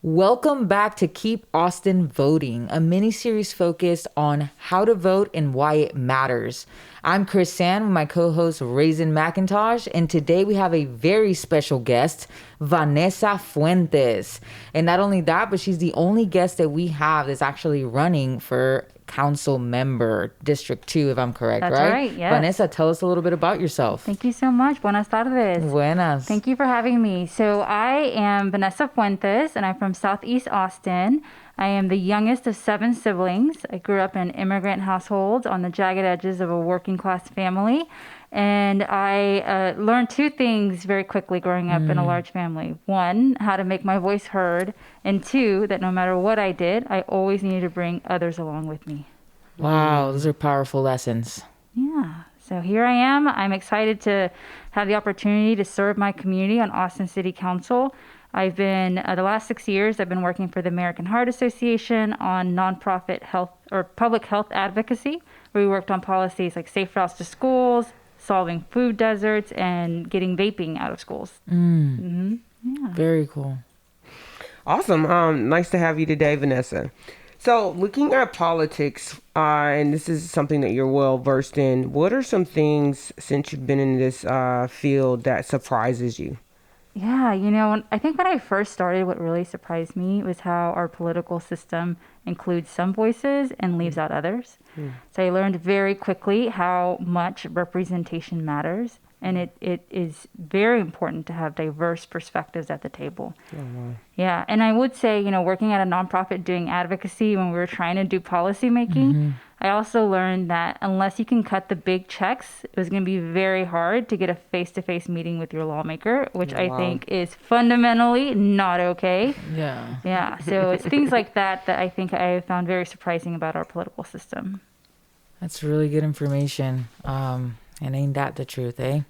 Welcome back to Keep Austin Voting, a mini-series focused on how to vote and why it matters. I'm Kris with my co-host Raasin Mcintosh, and today we have a very special guest, Vanessa Fuentes. And not only that, but she's the only guest that we have that's actually running for council member, District 2, if I'm correct, That's right, yes. Vanessa, tell us a little bit about yourself. Thank you so much. Buenas tardes. Buenas. Thank you for having me. So I am Vanessa Fuentes, and I'm from Southeast Austin. I am the youngest of 7 siblings. I grew up in an immigrant household on the jagged edges of a working class family. And I learned 2 things very quickly growing up in a large family. 1, how to make my voice heard. And 2, that no matter what I did, I always needed to bring others along with me. Wow, those are powerful lessons. Yeah. So here I am. I'm excited to have the opportunity to serve my community on Austin City Council. I've been, the last 6 years, I've been working for the American Heart Association on nonprofit health or public health advocacy, where we worked on policies like safe routes to schools, solving food deserts, and getting vaping out of schools. Yeah. Very cool. Awesome. Nice to have you today, Vanessa. So looking at politics, and this is something that you're well versed in, what are some things since you've been in this field that surprises you? Yeah, I think when I first started, what really surprised me was how our political system includes some voices and leaves out others. So I learned very quickly how much representation matters. And it is very important to have diverse perspectives at the table. Yeah, and I would say, working at a nonprofit doing advocacy when we were trying to do policy making, I also learned that unless you can cut the big checks, it was going to be very hard to get a face-to-face meeting with your lawmaker, which I think is fundamentally not okay. Yeah. Yeah, so it's things like that I think I found very surprising about our political system. That's really good information. And ain't that the truth, eh?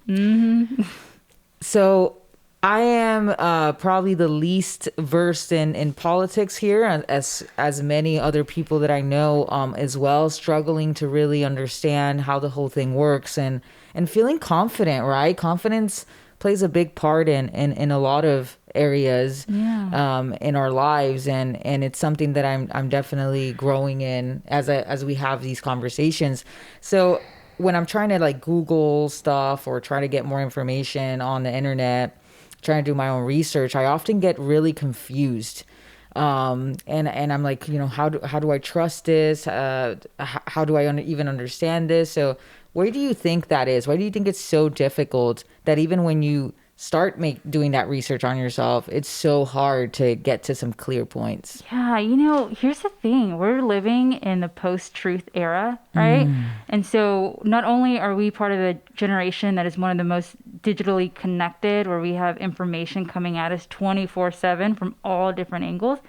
So I am probably the least versed in politics here, as many other people that I know as well, struggling to really understand how the whole thing works and feeling confident, right? Confidence plays a big part in a lot of areas in our lives, and it's something that I'm definitely growing in as we have these conversations. So when I'm trying to like Google stuff or try to get more information on the internet, trying to do my own research, I often get really confused. And I'm like, how do I trust this? How do I even understand this? So where do you think that is? Why do you think it's so difficult that even when you start doing that research on yourself, it's so hard to get to some clear points? Yeah, here's the thing. We're living in the post-truth era, right? And so not only are we part of the generation that is one of the most digitally connected, where we have information coming at us 24/7 from all different angles,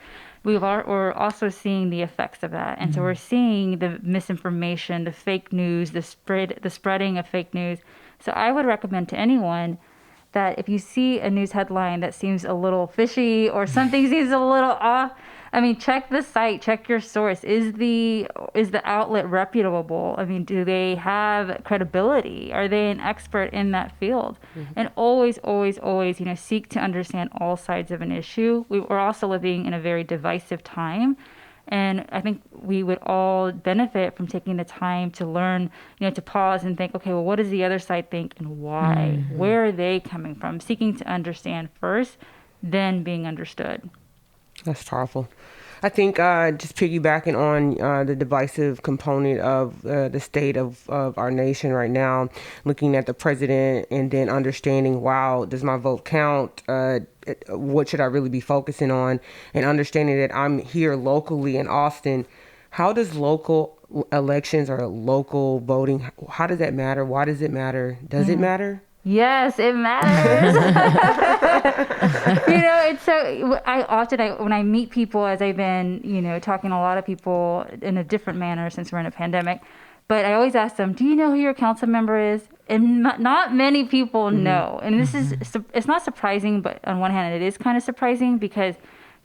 we're also seeing the effects of that. And so we're seeing the misinformation, the fake news, the spreading of fake news. So I would recommend to anyone that if you see a news headline that seems a little fishy or something seems a little off, check the site, check your source. Is the outlet reputable? Do they have credibility? Are they an expert in that field? And always, always, always, seek to understand all sides of an issue. We're also living in a very divisive time. And I think we would all benefit from taking the time to learn, to pause and think, okay, well, what does the other side think and why? Where are they coming from? Seeking to understand first, then being understood. That's powerful. I think just piggybacking on the divisive component of the state of our nation right now, looking at the president and then understanding, wow, does my vote count? What should I really be focusing on? And understanding that I'm here locally in Austin. How does local elections or local voting, how does that matter? Why does it matter? Does it matter? Yes, it matters. It's so, when I meet people, as I've been, talking to a lot of people in a different manner since we're in a pandemic, but I always ask them, do you know who your council member is? And not many people know. And this is, it's not surprising, but on one hand, it is kind of surprising because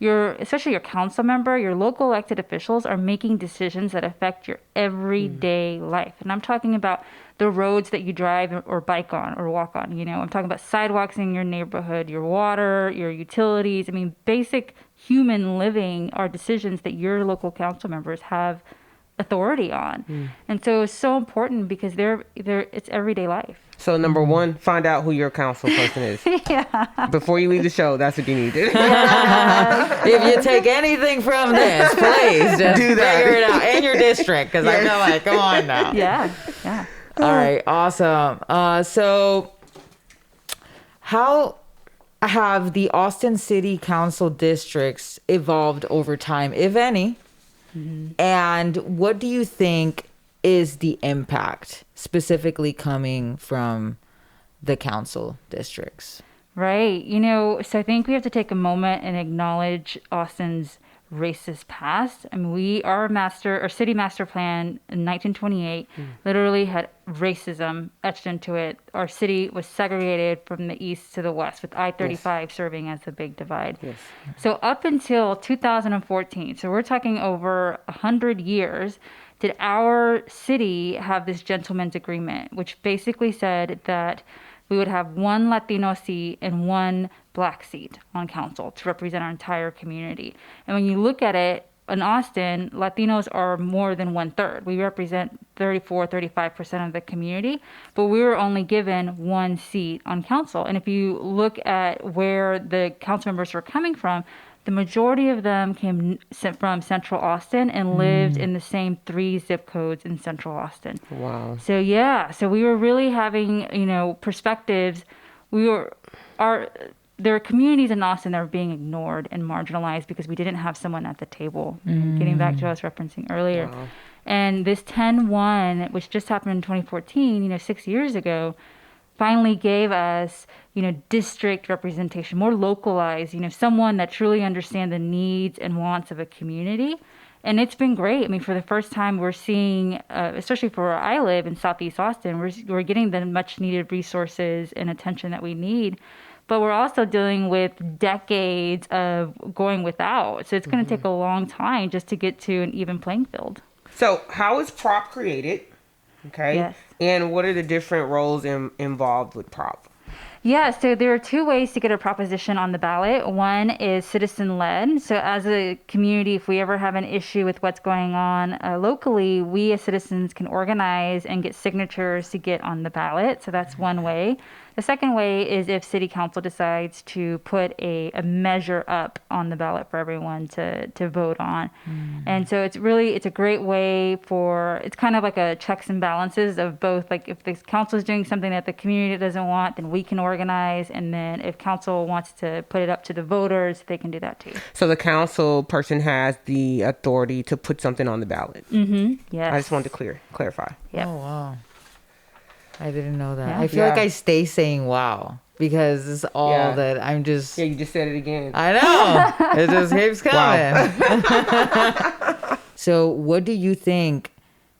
especially your council member, your local elected officials are making decisions that affect your everyday life. And I'm talking about the roads that you drive or bike on or walk on. I'm talking about sidewalks in your neighborhood, your water, your utilities. Basic human living are decisions that your local council members have authority on. And so it's so important because it's everyday life. So number one, find out who your council person is. Before you leave the show, that's what you need to do. If you take anything from this, please just Do that. figure it out. And your district, because I feel like, come on now. Yeah. All right, awesome. So how have the Austin City Council districts evolved over time, if any? And what do you think is the impact specifically coming from the council districts? Right. So I think we have to take a moment and acknowledge Austin's racist past. I mean, our city master plan in 1928 literally had racism etched into it. Our city was segregated from the east to the west, with I-35 serving as the big divide. So up until 2014, so we're talking over 100 years, did our city have this gentleman's agreement, which basically said that we would have one Latino seat and one Black seat on council to represent our entire community. And when you look at it, in Austin, Latinos are more than 1/3. We represent 35% of the community, but we were only given one seat on council. And if you look at where the council members were coming from, the majority of them came from Central Austin and lived in the same 3 zip codes in Central Austin. Wow. So we were really having, perspectives. There are communities in Austin that are being ignored and marginalized because we didn't have someone at the table. Getting back to what I was referencing earlier. Wow. And this 10-1, which just happened in 2014, 6 years ago, finally gave us, district representation, more localized, someone that truly understands the needs and wants of a community. And it's been great. I mean, for the first time, we're seeing, especially for where I live in Southeast Austin, we're getting the much needed resources and attention that we need. But we're also dealing with decades of going without. So it's going to take a long time just to get to an even playing field. So how is prop created? Okay. Yes. And what are the different roles involved with prop? Yeah, so there are 2 ways to get a proposition on the ballot. One is citizen-led. So as a community, if we ever have an issue with what's going on locally, we as citizens can organize and get signatures to get on the ballot. So that's one way. The second way is if city council decides to put a measure up on the ballot for everyone to vote on. And so it's a great way it's kind of like a checks and balances of both. Like if the council is doing something that the community doesn't want, then we can organize. And then if council wants to put it up to the voters, they can do that too. So the council person has the authority to put something on the ballot. Yes. I just wanted to clarify. Yep. Oh, wow. I didn't know that. Yeah. I feel like I stay saying wow because it's all that I'm just... Yeah, you just said it again. I know. It just keeps coming. Wow. So what do you think,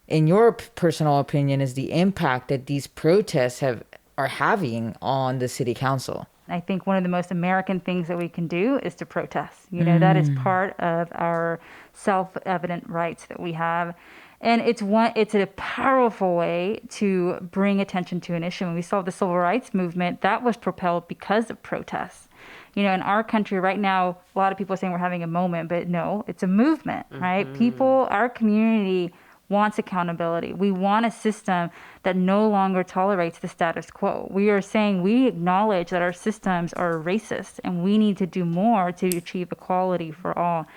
in your personal opinion, is the impact that these protests are having on the city council? I think one of the most American things that we can do is to protest. That is part of our self-evident rights that we have. And it's a powerful way to bring attention to an issue. When we saw the civil rights movement, that was propelled because of protests. In our country right now, a lot of people are saying we're having a moment, but no, it's a movement, right? Our community wants accountability. We want a system that no longer tolerates the status quo. We are saying we acknowledge that our systems are racist and we need to do more to achieve equality for all.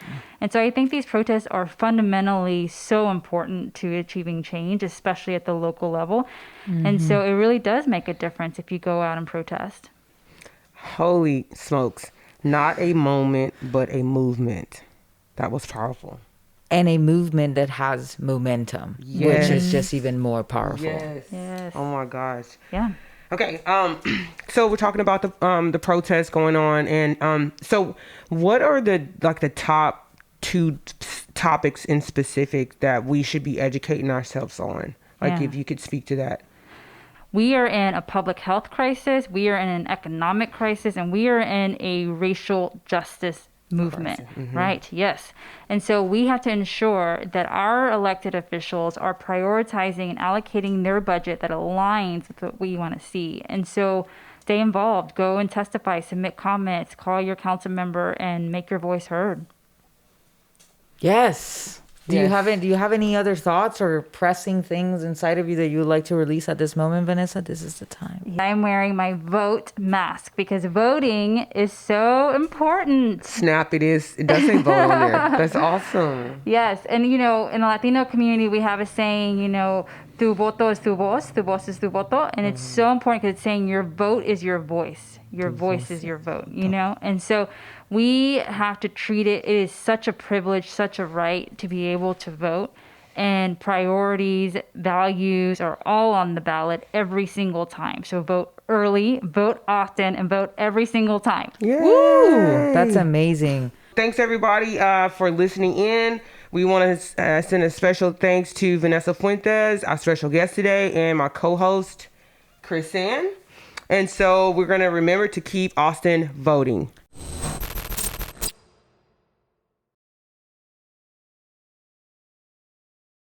And so I think these protests are fundamentally so important to achieving change, especially at the local level. And so it really does make a difference if you go out and protest. Holy smokes. Not a moment, but a movement. That was powerful. And a movement that has momentum, which is just even more powerful. Yes. Oh my gosh. Yeah. Okay. So we're talking about the protests going on, and so what are the top 2 topics in specific that we should be educating ourselves on? If you could speak to that. We are in a public health crisis, we are in an economic crisis, and we are in a racial justice movement, right? Yes. And so we have to ensure that our elected officials are prioritizing and allocating their budget that aligns with what we want to see. And so stay involved. Go and testify, submit comments, call your council member, and make your voice heard. Yes. Do Yes. you have any other thoughts or pressing things inside of you that you would like to release at this moment, Vanessa? This is the time. I'm wearing my vote mask because voting is so important. Snap, it is. It does say vote on there. That's awesome. Yes, and in the Latino community, we have a saying, tu voto es tu voz es tu voto, and it's so important because it's saying your vote is your voice. Your voice is your vote, And so we have to treat it. It is such a privilege, such a right to be able to vote. And priorities, values are all on the ballot every single time. So vote early, vote often, and vote every single time. Yay. Woo! That's amazing. Thanks, everybody, for listening in. We want to send a special thanks to Vanessa Fuentes, our special guest today, and my co-host, Kris. And so we're going to remember to keep Austin voting.